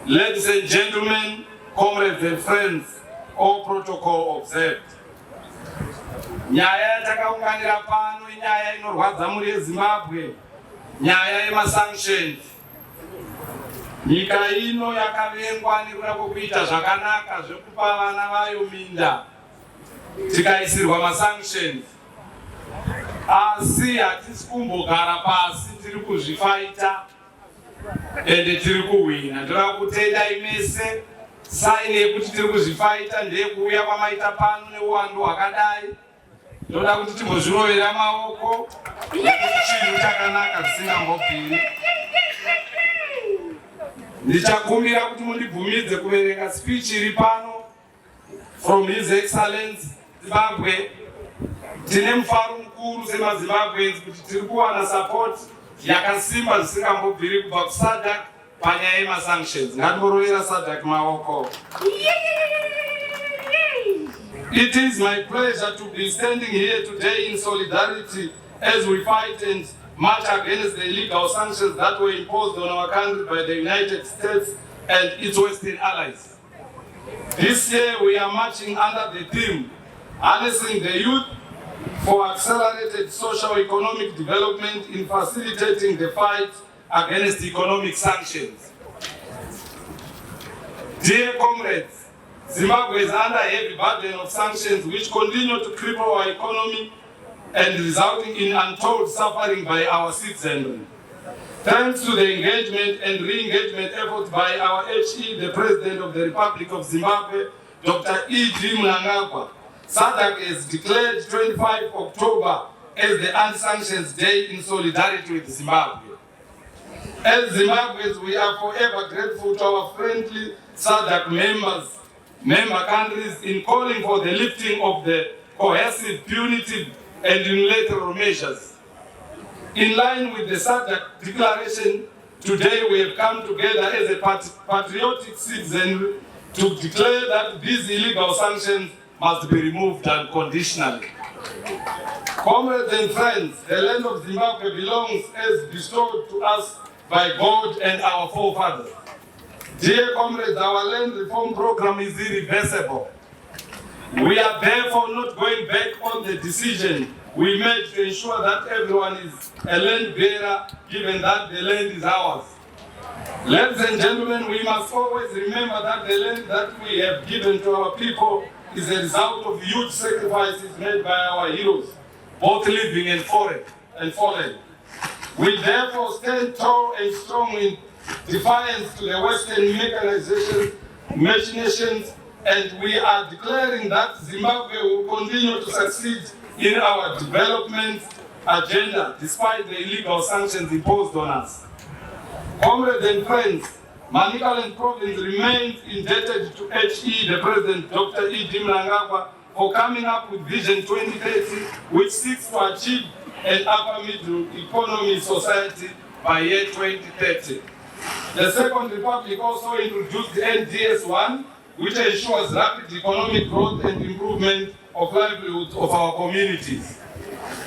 Ladies and gentlemen, comrades and friends, all protocol observed. Nyaya yatakaunganira pano inyaya inorwadza muri yeZimbabwe, nyaya yemasanctions. Nyika ino yakavengwa nekuda kwokuita zvakanaka zvekupa vana vayo minda tikaisirwa masanctions. Asi hatisi kumbogara pasi tiri kuzvifaita ende tiri kuwina. Ndoda kutendai mese saini yekuti tiri kuzvifaita ndeyekuuya kwamaita pano neuwandu hwakadai. Ndoda kuti timbozvirovera maoko chinhu chakanaka zvisingambobviri. Ndichakumbira kuti mundibvumidze kuverenga speech iri pano from His Excellency Zimbabwe. Tine mufaro mukuru semaZimbabweans kuti tiri kuwana support yakasimba zvisingambobviri kubva kuSADC panyaya yemasanctions. Ngatimborovera SADC maoko. It is my pleasure to be standing here today in solidarity as we fight and march against the illegal sanctions that were imposed on our country by the United States and its Western allies. This year we are marching under the theme, Harnessing the Youth for Accelerated Socio-Economic Development in Facilitating the Fight Against Economic Sanctions. Dear comrades, Zimbabwe is under a heavy burden of sanctions which continue to cripple our economy and resulting in untold suffering by our citizenry. Thanks to the engagement and re-engagement efforts by our HE, the President of the Republic of Zimbabwe, Dr. E.G. Mnangagwa, SADC has declared 25 October as the Anti-Sanctions Day in solidarity with Zimbabwe. As Zimbabweans, we are forever grateful to our friendly SADC member countries in calling for the lifting of the coercive, punitive, and unilateral measures. In line with the SADC declaration, today we have come together as a patriotic citizen to declare that these illegal sanctions must be removed unconditionally. Comrades and friends, the land of Zimbabwe belongs as bestowed to us by God and our forefathers. Dear comrades, our land reform program is irreversible. We are therefore not going back on the decision we made to ensure that everyone is a land bearer, given that the land is ours. Ladies and gentlemen, we must always remember that the land that we have given to our people is a result of huge sacrifices made by our heroes, both living and fallen. We therefore stand tall and strong in defiance to the Western machinations, and we are declaring that Zimbabwe will continue to succeed in our development agenda despite the illegal sanctions imposed on us. Comrades and friends, Manicaland province remains indebted to HE, the President Dr. E.G. Mnangagwa, for coming up with Vision 2030, which seeks to achieve an upper middle economy society by year 2030. The Second Republic also introduced the NDS-1, which ensures rapid economic growth and improvement of livelihoods of our communities.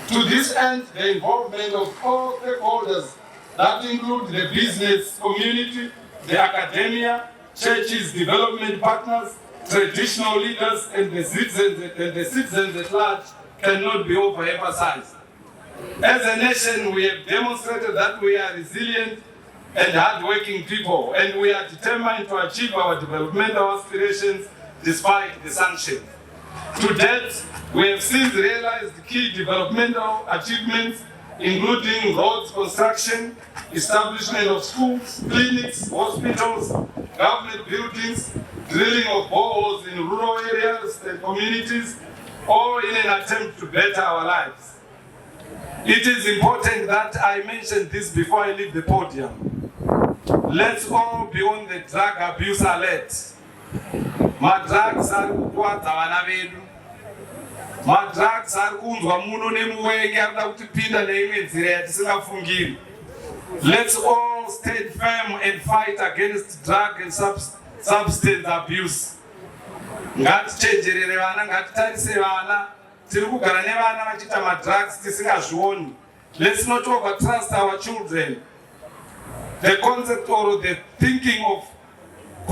To this end, the involvement of all stakeholders that include the business community, the academia, churches, development partners, traditional leaders, and the citizens at large cannot be overemphasized. As a nation, we have demonstrated that we are resilient and hard-working people, and we are determined to achieve our developmental aspirations despite the sanctions. To date, we have since realized key developmental achievements, including roads construction, establishment of schools, clinics, hospitals, government buildings, drilling of boreholes in rural areas and communities, all in an attempt to better our lives. It is important that I mention this before I leave the podium. Let's all be on the drug abuse alert. Madrugs are kukwadza vana vedu. Madrugs are kunzwa muno nemuwenge akuda kutipinda neimwe nzira yatisingafungiri. Let's all stand firm and fight against drug and substance abuse. Ngatichenjerere vana, ngatitarise vana. Tiri kugara nevana vachiita madrugs tisingazvioni. Let's not overtrust our children. The concept or the thinking of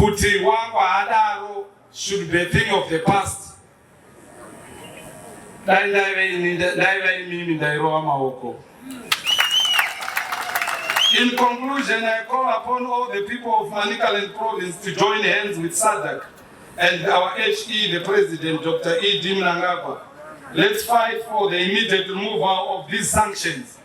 kuti wakwadaro should be a thing of the past. In conclusion, I call upon all the people of Manicaland province to join hands with SADC and our HE, the President, Dr. E. D. Mnangagwa. Let's fight for the immediate removal of these sanctions